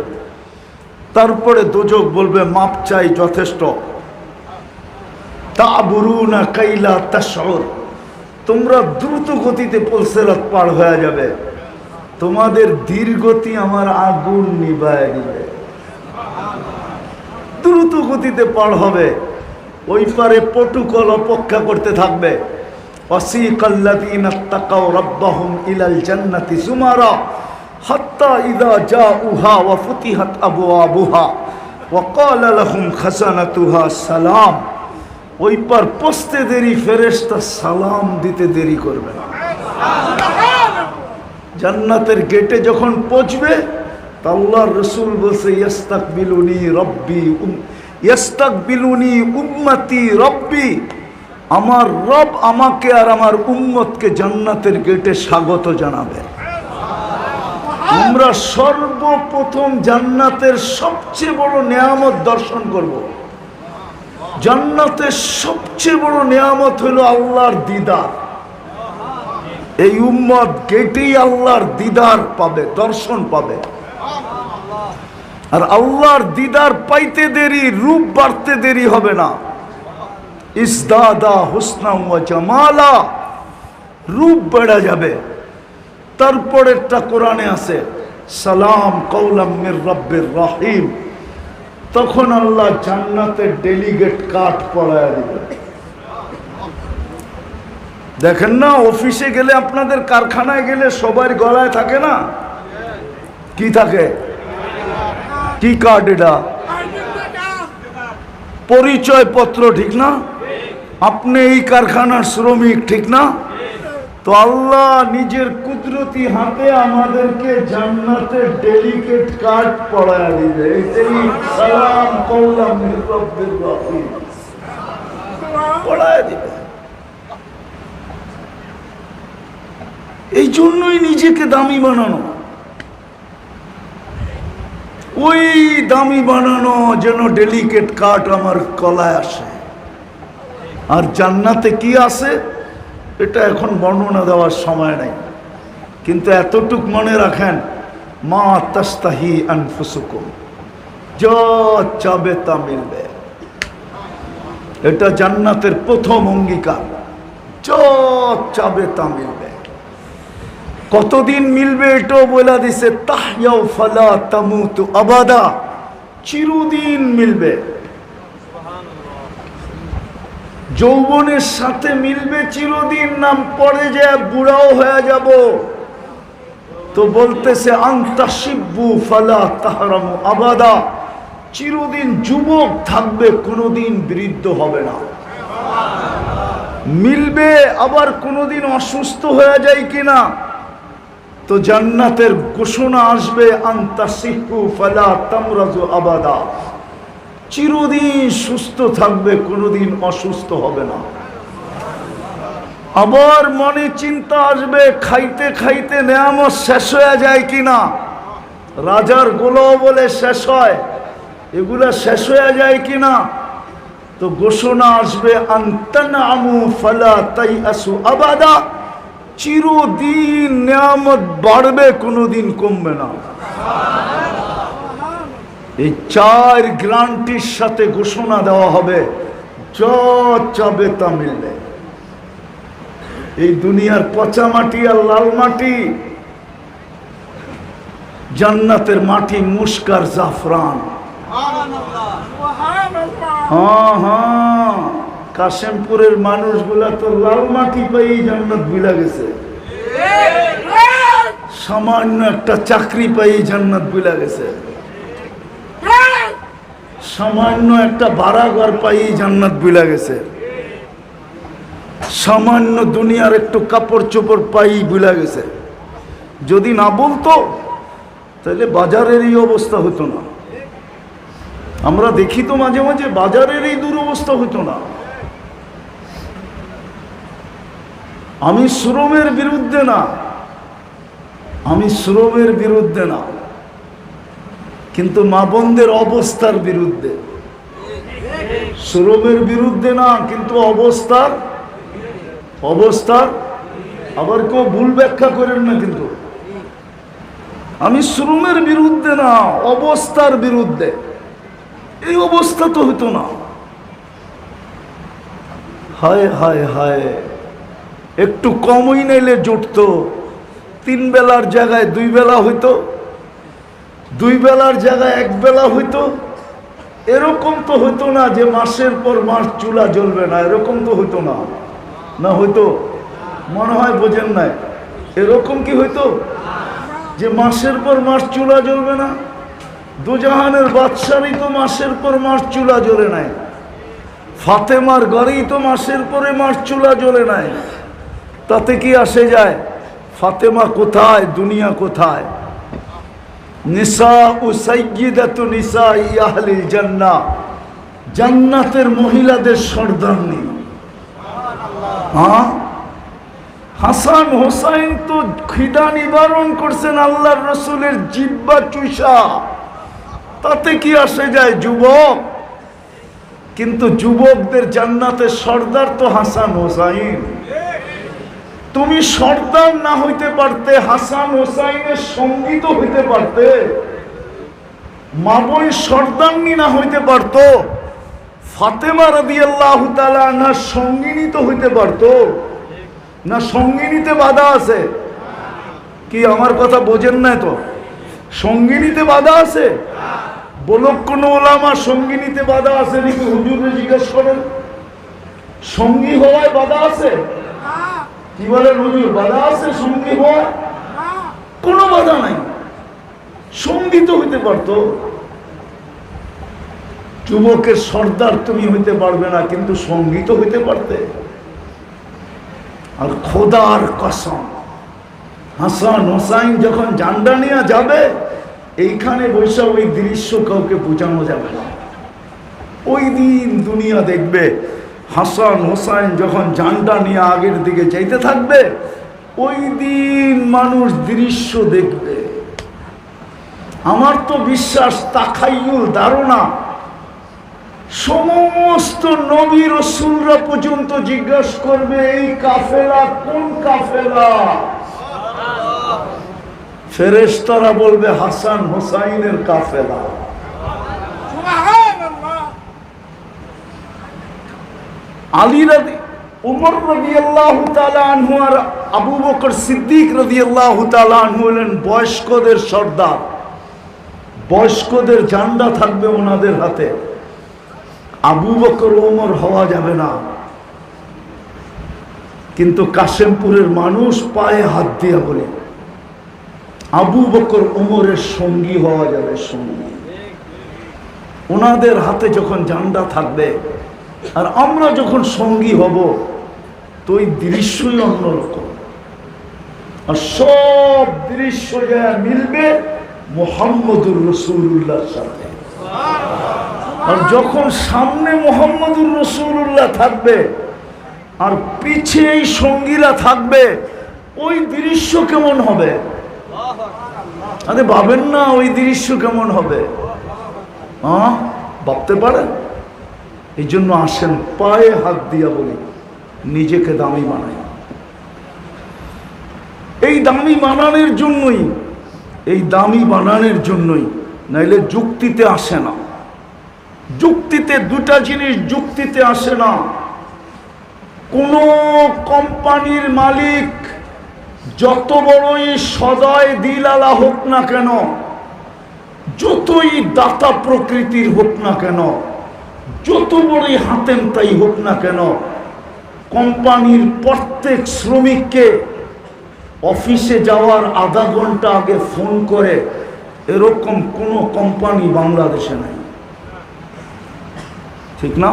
S1: তারপরে দোজক বলবে মাপ চাই, যথেষ্ট। তা'বুরুনা কাইলা তাশউর, তোমরা দ্রুত গতিতে পুলসিরাত পার হয়ে যাবে, তোমাদের ধীর গতি আমার আগুন নিভায় দিবে। দ্রুত গতিতে পার হবে। ওই পারে পটুকল অপেক্ষা করতে থাকবে। ওয়াসিকাল্লাযীনা তাকাউ রাব্বাহুম ইলাল জান্নাতি যুমারা হাত্তা ইযা জাউহা ওয়া ফুতিহাত আবওয়াবুহা ওয়া ক্বালা লাহুম খাযানাতুহা সালাম। ওই পার পৌঁছতে দেরি, ফেরেশতা সালাম দিতে দেরি করবে না। জান্নাতের গেটে যখন পৌঁছবে, তা আল্লাহর রাসূল বলছে ইস্তাকবিলুনি রব্বি, ইস্তাকবিলুনি উম্মতি রব্বি, আমার রব আমাকে আর আমার উম্মতকে জান্নাতের গেটে স্বাগত জানাবে। আমরা সর্বপ্রথম জান্নাতের সবচেয়ে বড় নেয়ামত দর্শন করব। জান্নাতের সবচেয়ে বড় নেয়ামত হলো আল্লাহর দিদার। এই উম্মত গেটেই আল্লাহর দিদার পাবে, দর্শন পাবে। আর আল্লাহর দিদার পাইতে দেরি, রূপ বাড়তে দেরি হবে না। ইসদাদা হুসনা ওয়া জামালা, রূপ বেড়ে যাবে। তারপরেরটা কোরআনে আছে সালাম কওলাম মির রাব্বির রহিম। তখন আল্লাহ জান্নাতের ডেলিগেট কার্ড পড়ায় দিবে। দেখেন না, অফিসে গেলে, আপনাদের কারখানায় গেলে সবার গলায় থাকে না, কি থাকে? কি কার্ড? এটা পরিচয় পত্র, ঠিক না? আপনি এই কারখানার শ্রমিক, ঠিক না? তো আল্লাহ নিজের কুদরতি হাতে আমাদেরকে জান্নাতের ডেলিগেট কার্ড পড়ায় দিবে। এটাই সালাম কওলাম মির রাব্বির রহিম পড়ায় দিবে। এই জন্যই নিজেকে দামি বানানো। ওই দামি বানানো যেন ডেলিগেট কার্ড আমার গলায় আসে। আর জান্নাতে কি আছে এটা এখন বর্ণনা দেওয়ার সময় নাই, কিন্তু এতটুক মনে রাখেন, মা তাস্তাহি আনফুসুকুম, যা চাবে তা মিলবে। এটা জান্নাতের প্রথম অঙ্গীকার, যা চাবে তা মিলবে। কতদিন মিলবে এটাও বলে দিছে, তাহইয়াউ ফালা তামুতু আবাদা, চিরদিন মিলবে। যৌবনের সাথে মিলবে চিরদিন, নাম পরে যে বুড়াও হয়ে যাব। তো বলতেছে আনতা শিব্বু ফালা তাহরামু আবাদা, চিরদিন যুবক থাকবে, কোনোদিন বৃদ্ধ হবে না। মিলবে, আবার কোনোদিন অসুস্থ হয়ে যায় কিনা, তো জান্নাতের ঘোষণা আসবে আনতা শিব্বু ফালা তামরাজু আবাদা, চিরদিন সুস্থ থাকবে, কোনোদিন অসুস্থ হবে না। আবার মনে চিন্তা আসবে, খাইতে খাইতে নেয়ামত শেষ হয়ে যায় কিনা, রাজার গোলাও বলে শেষ হয়, এগুলা শেষ হয়ে যায় কিনা, তো ঘোষণা আসবে আনতানামু ফালা তাইআসু আবাদা, চিরদিন নেয়ামত বাড়বে, কোনোদিন কমবে না। এই চার গ্যারান্টির সাথে ঘোষণা দেওয়া হবে, যা চাবে তা মিলবে। এই দুনিয়ার পচা মাটি আর লাল মাটি, জান্নাতের মাটি মুস্কার জাফরান। হ্যাঁ হ্যাঁ, কাশেমপুরের মানুষগুলা তো লাল মাটি পাই জান্নাত বিলা গেছে, সামান্য একটা চাকরি পাই জান্নাত বিলা গেছে, সামান্য একটা ভাড়াঘর পাই জান্নাত বিলা গেছে, সামান্য দুনিয়ার একটু কাপড় চোপড় পাই বিলা গেছে। যদি না বলতো তাহলে বাজারের এই অবস্থা হতো না। আমরা দেখি তো মাঝে মাঝে বাজারের এই দুরবস্থা হতো না। আমি শ্রমের বিরুদ্ধে না, আমি শ্রমের বিরুদ্ধে না, কিন্তু মা বোনদের অবস্থার বিরুদ্ধে। শ্রমের বিরুদ্ধে না, কিন্তু অবস্থার আবার কেউ ভুল ব্যাখ্যা করেন না, কিন্তু আমি শ্রমের বিরুদ্ধে না, অবস্থার বিরুদ্ধে। এই অবস্থা তো হতো না। হায় হায় হায়, একটু কমই নাইলে জুটতো, 3 বেলার জায়গায় 2 বেলা হইতো, 2 বেলার জায়গায় 1 বেলা হইতো। এরকম তো হইতো না যে মাসের পর মাস চুলা জ্বলবে না, এরকম তো হইতো না। না হইতো? মনে হয় বোঝেন নাই। এরকম কি হইতো যে মাসের পর মাস চুলা জ্বলবে না? দুজাহানের বাদশারই তো মাসের পর মাস চুলা জ্বলে নাই, ফাতেমার ঘরেই তো মাসের পরে মাস চুলা জ্বলে নাই। তাতে কি আসে যায়? ফাতেমা কোথায়, দুনিয়া কোথায়? নিসাউ সাইয়্যিদাতু নিসাই আহলিল জান্নাহ, জান্নাতের মহিলাদের সর্দারনি। হ্যাঁ, হাসান হোসাইন তো খিদা নিবারণ করছেন আল্লাহর রসুলের জিহ্বা চুষা। তাতে কি আসে যায় যুবক? কিন্তু যুবকদের জান্নাতের সর্দার তো হাসান হোসাইন। তুমি সর্দার না হইতে পারতে, হাসান হোসাইনের সঙ্গী তো হইতে পারতে। মা বোন সর্দারনি না হইতে পারতো, ফাতেমা রাদিয়াল্লাহু তাআলা আনহার সঙ্গিনী তো হইতে পারতো না? সঙ্গিনীতে বাধা আছে কি? আমার কথা বোঝেন না তো? সঙ্গিনীতে বাধা আছে? বলক কোন ওলামা সঙ্গিনীতে বাধা আছে নাকি? হুজুরে জিজ্ঞেস করেন, সঙ্গী হওয়ায় বাধা আছে? কি বলেন হুজুর, বাধা আছে সঙ্গী হওয়া? কোনো বাধা নাই, সঙ্গী তো হইতে পারতো। যুবকের সর্দার তুমি হইতে পারবে না, কিন্তু সঙ্গী তো হইতে পারতে। আর খোদার কসম, হাসান হোসাইন যখন জান্ডা নিয়ে যাবে, এইখানে বৈশা ওই দৃশ্য কাউকে বোঝানো যাবে না। ওই দিন দুনিয়া দেখবে হাসান হোসাইন যখন জান্ডা নিয়ে আগের দিকে যাইতে থাকবে, ওই দিন মানুষ দৃশ্য দেখবে। আমার তো বিশ্বাস, তাখাইয়ুল, ধারণা, সমস্ত নবী রাসূলরা পর্যন্ত জিজ্ঞাসা করবে এই কাফেলা কোন কাফেলা? ফেরেশতারা বলবে হাসান হোসাইনের কাফেলা। আলী রাদি উমর রাদিয়াল্লাহু তাআলা আনহু আর আবু বকর সিদ্দিক রাদিয়াল্লাহু তাআলা আনহু হলেন বয়স্কদের সর্দার। বয়স্কদের ঝান্ডা থাকবে ওনাদের হাতে। আবু বকর ওমর হওয়া যাবে না, কিন্তু কাশেমপুরের মানুষ পায়ে হাত দিয়ে বলে আবু বকর ওমরের সঙ্গী হওয়া যাবে, সঙ্গী। ওনাদের হাতে যখন ঝান্ডা থাকবে আর আমরা যখন সঙ্গী হব, তো ওই দৃশ্যই অন্যরকম। আর সব দৃশ্য যা মিলবে মুহাম্মদুর রাসূলুল্লাহর সাথে। আর যখন সামনে মুহাম্মদুর রাসূলুল্লাহ থাকবে আর পিছে এই সঙ্গীরা থাকবে, ওই দৃশ্য কেমন হবে? আরে ভাবেন না ওই দৃশ্য কেমন হবে? ভাবতে পারেন? এই জন্য আসেন পায়ে হাত দিয়া বলি নিজেকে দামি বানাই। এই দামি বানানোর জন্যই, এই দামি বানানোর জন্যই, নাইলে যুক্তিতে আসে না। যুক্তিতে দুটা জিনিস যুক্তিতে আসে না। কোন কোম্পানির মালিক যত বড়ই সদয় দিলালা হোক না কেন, যতই দাতা প্রকৃতির হোক না কেন, যত বড়ই হাতেম তাই হোক না কেন, কোম্পানির প্রত্যেক শ্রমিককে অফিসে যাওয়ার আধা ঘন্টা আগে ফোন করে, এরকম কোন কোম্পানি বাংলাদেশে নাই। ঠিক না?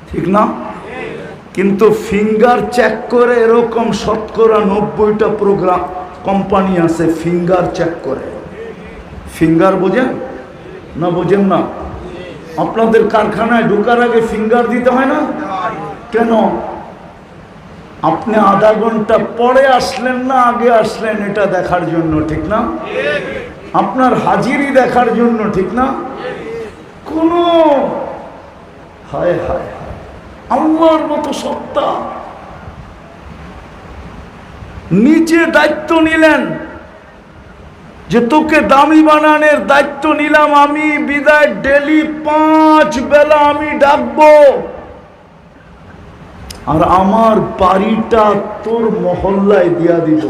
S1: ঠিক না? কিন্তু ফিঙ্গার চেক করে এরকম শতকরা 90টা প্রোগ্রাম কোম্পানি আছে ফিঙ্গার চেক করে। ফিঙ্গার বোঝেন না? বোঝেন না? আপনাদের কারখানায় ঢোকার আগে ফিঙ্গার দিতে হয় না কেন? আপনি আধা ঘন্টা পরে আসলেন না আগে আসলেন এটা দেখার জন্য, ঠিক না? আপনার হাজিরি দেখার জন্য, ঠিক না? কোন হায় হায় আল্লাহর মতো সত্তা নিচে দায়িত্ব নিলেন যে তোকে দামি বানানোর দায়িত্ব নিলাম আমি, বিদায় ডেলি 5 বেলা আমি ডাকবো, আর আমার বাড়িটা তোর মহল্লায় দিয়া দিব।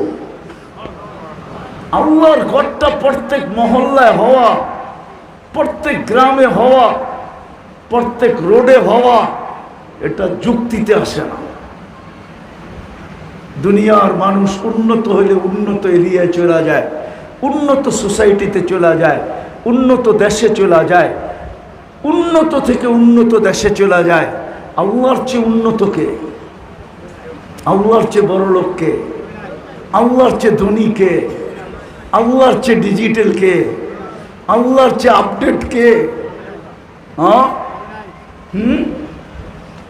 S1: আল্লাহর ঘরটা প্রত্যেক মহল্লায় হওয়া, প্রত্যেক গ্রামে হওয়া, প্রত্যেক রোডে হওয়া, এটা যুক্তিতে আসে না। দুনিয়ার মানুষ উন্নত হইলে উন্নত এরিয়ায় চলে যায়, উন্নত সোসাইটিতে চলে যায়, উন্নত দেশে চলে যায়, উন্নত থেকে উন্নত দেশে চলে যায়। আল্লাহর চেয়ে উন্নত কে? আল্লাহর চেয়ে বড় লোক কে? আল্লাহর চেয়ে ধনী কে? আল্লাহর চেয়ে ডিজিটাল কে? আল্লাহর চেয়ে আপডেট কে?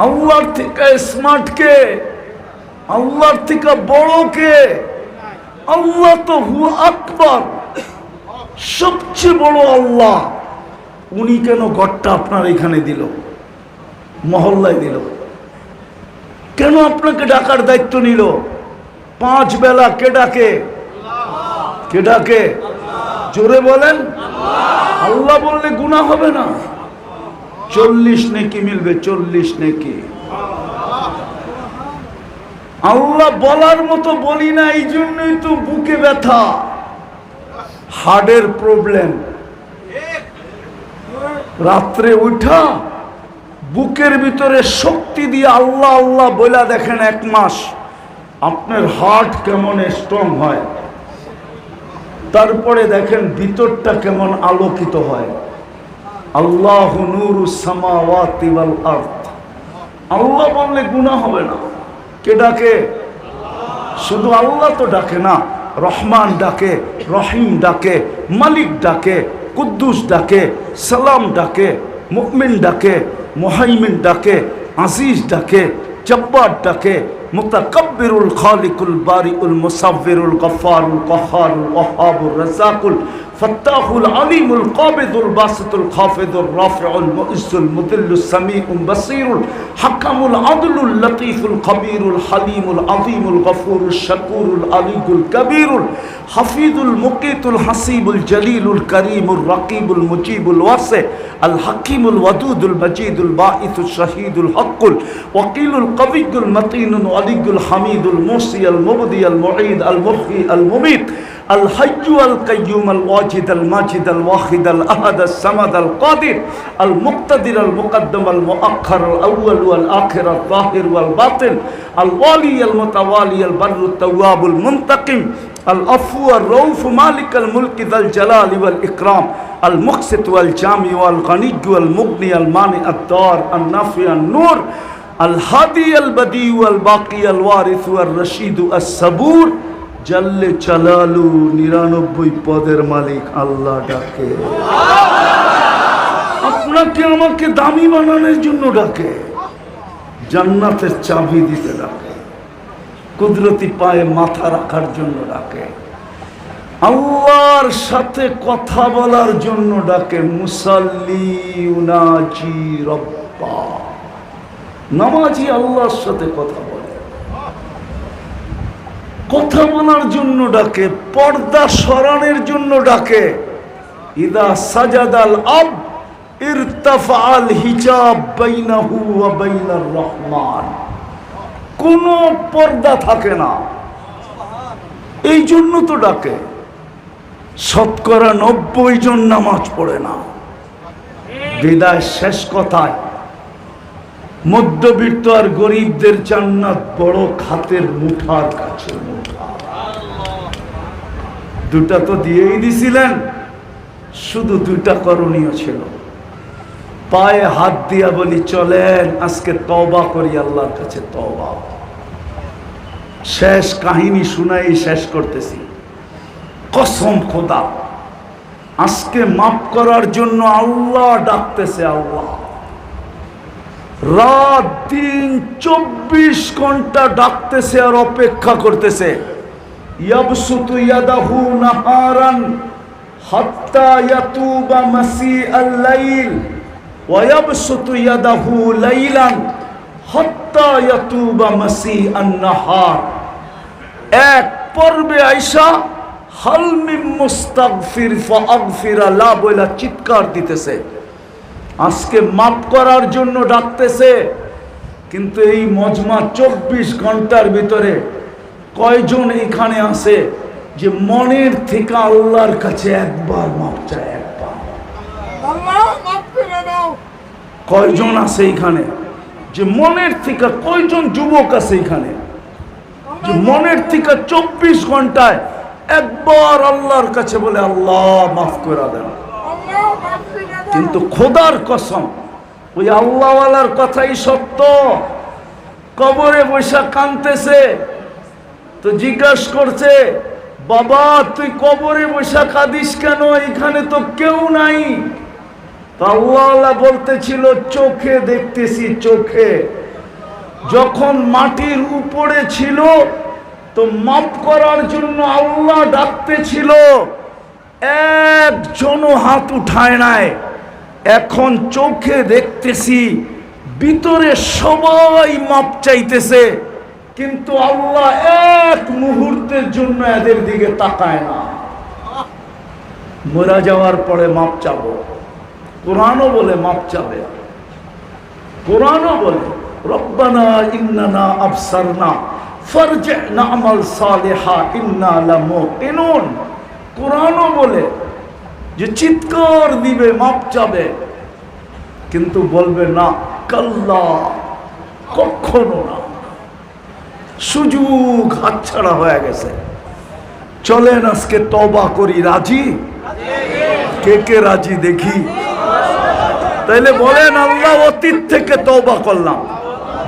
S1: আল্লাহর থেকে স্মার্ট কে? আল্লাহর থেকে বড় কে? আল্লাহ তো হু আকবার, সবচেয়ে বড় আল্লাহ। উনি কেন ঘরটা আপনার এখানে দিল, মহল্লায় দিল? কেন আপনাকে ডাকার দায়িত্ব নিল? 5 বেলা কে ডাকে? কে ডাকে? জোরে বলেন। আল্লাহ বললে গুনাহ হবে না? 40 নেকি মিলবে, 40 নেকি। আল্লাহ বলার মতো বলি না, এই জন্যই তো বুকে ব্যথা, হার্টের প্রবলেম। রাত্রে উঠা বুকের ভিতরে শক্তি দিয়ে আল্লাহ আল্লাহ বইলা দেখেন 1 মাস আপনার হার্ট কেমন স্ট্রং হয়, তারপরে দেখেন ভিতরটা কেমন আলোকিত হয়। আল্লাহু নূরুস সামাওয়াতি ওয়াল আরদ। আল্লাহ বললে গুনাহ হবে না। কে ডাকে? শুধু আল্লাহ তো ডাকে না, রহমান ডাকে, রহিম ডাকে, মালিক ডাকে, কুদ্দুস ডাকে, সালাম ডাকে, মুমিন ডাকে, মুহাইমিন ডাকে, আজিজ ডাকে, জব্বার ডাকে, মুতাকাব্বিরুল খালিকুল বারিউল মুসাব্বিরুল গফফারুল কাহ্হারুল ওয়াহ্হাবুর রাযাকুল ফাত্তাহুল আলিমুল কাবিদুল বাসিতুল খাফিদুর রাফিউল মুইজ্জুল মুদিল্লুস সামিউল বাসীরুল হাকামুল আদলুল লতীফুল খবীরুল হালিমুল আযীমুল গফুরুশ শাকুরুল আলিয়ুল কবীরুল হাফিজুল মুকিতুল হাসিবুল জলিলুল করিমুর রাকিবুল মুজিবুল ওয়াসি আল হাকিমুল ওয়াদুদুল মজিদুল বাঈসুশ শাহীদুল হকুল ওয়াকিলুল কবিয়ুল মতিনুল আলিয়ুল হামিদুল মুসি আল মুবদি আল মুঈদ আল মুহয়ি আল মুমীত الحي القيوم الواجد الماجد الواحد الأحد الصمد القادر المقتدر المقدم المؤخر الأول والآخر الظاهر والباطن الوالي المتوالي البر التواب المنتقم العفو الرؤوف مالك الملك ذا الجلال والإكرام المقسط والجامع والغني والمغني المانع الضار النافع النور الهادي البديع والباقي الوارث والرشيد الصبور জাল্লে চালালু 99 পদের মালিক আল্লাহ ডাকে। আপনাকে আমাকে দামি বানানোর জন্য ডাকে, জান্নাতের চাবি দিতে ডাকে, কুদরতি পায়ে মাথা রাখার জন্য ডাকে, আল্লাহর সাথে কথা বলার জন্য ডাকে। মুসাল্লি উনাজি রব্বা, নামাজি আল্লাহর সাথে কথা বলে, কথা বলার জন্য ডাকে, পর্দা সরানোর জন্য ডাকে। ইদা সাজাদাল আব ইরতাফাল হিজাব বাইনাহু ওয়া বাইনার রহমান, কোনো পর্দা থাকে না, এই জন্য তো ডাকে। শতকরা 90 জন নামাজ পড়ে না। বিদায় শেষ কথায়, মধ্যবিত্ত আর গরিবদের জান্নাত বড় খাতের মুঠার কাছে। দুটা তো দিয়েই দিছিলেন, শুধু দুইটা করণীয় ছিল। পায়ে হাত দিয়া বলি চলেন আজকে তওবা করি আল্লাহর কাছে। তওবা শেষ কাহিনী শুনাই শেষ করতেছি। কসম খোদা, আজকে মাফ করার জন্য আল্লাহ ডাকতেছে। আল্লাহ রাত দিন 24 ঘন্টা ডাকতেছে আর অপেক্ষা করতেছে। ইয়াবসুতু ইয়াদাহু নাহারান হাত্তা ইয়াতুবা মাসিআল লাইল ওয়া ইয়াবসুতু ইয়াদাহু লাইলান হাত্তা ইয়াতুবা মাসিআন নাহার। এক পর্বে আয়েশা হাল মিন মুস্তাগফির ফাগফির লা বলে চিৎকার দিতেছে, আজকে মাফ করার জন্য ডাকতেছে। কিন্তু এই মজমা 24 ঘন্টার ভিতরে কয়জন এখানে আছে যে মনের থেকে আল্লাহর কাছে একবার মাফ চায়? একবার। কয়জন আছে এখানে যে মনের থেকে? কয়জন যুবক আছে এখানে যে মনের থেকে 24 ঘন্টায় একবার আল্লাহর কাছে বলে আল্লাহ মাফ করে দেন? কিন্তু খোদার কসম, ওই আল্লাহওয়ালার কথাই সত্য। কবরে বৈশা কাঁদতেছে, তো জিজ্ঞাসা করছে, বাবা তুই কবরে বৈশা কাঁদিস কেন? এখানে তো কেউ নাই। তো আল্লাহওয়ালা বলতেছিল, চোখে দেখতেছি, চোখে। যখন মাটির উপরে ছিল তো মাফ করার জন্য আল্লাহ ডাকতেছিল, একজনও হাত উঠায় নাই। এখন চোখে দেখতেছি, ভিতরে সবাই মাপ চাইতেছে, কিন্তু আল্লাহ এক মুহূর্তের জন্য এদের দিকে তাকায় না। মরা যাওয়ার পরে মাপ চাবো, কোরআনও বলে মাপ চাবে। কোরআনও বলে রব্বানা ইন্নানা আবসারনা ফারজি'না আমাল সালিহা ইন্না লামুকিনুন। কোরআনও বলে যে চিৎকার দিবে, মাপ চাবে, কিন্তু বলবে না, কাল্লা, কখনো না। সুযোগ হাতছাড়া হয়ে গেছে। চলেন আজকে তওবা করি। রাজি? কে কে রাজি দেখি? তাইলে বলেন আল্লাহ অতীত থেকে তওবা করলাম।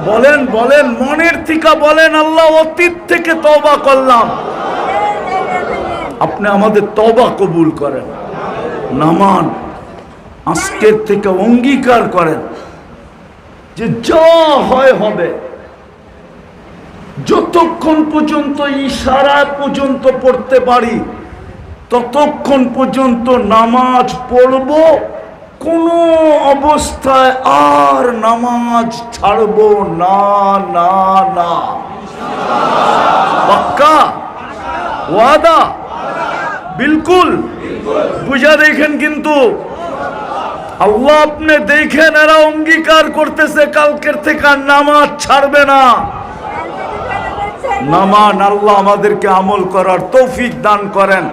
S1: বলেন বলেন, মনের থেকে বলেন আল্লাহ অতীত থেকে তওবা করলাম। আপনি আমাদের তওবা কবুল করেন। নামান আজকের থেকে অঙ্গীকার করেন যে যা হয় হবে। যতক্ষণ পর্যন্ত ইশারা পর্যন্ত পড়তে পারি ততক্ষণ পর্যন্ত নামাজ পড়ব, কোনো অবস্থায় আর নামাজ ছাড়ব না না না। পাক্কা ওয়াদা? বিলকুল। বুঝা দেখেন, কিন্তু আল্লাহ আপনি দেখেন এরা অঙ্গীকার করতেছে কালকের থেকে আর নামাজ ছাড়বে না। নামান আল্লাহ আমাদেরকে আমল করার তৌফিক দান করেন।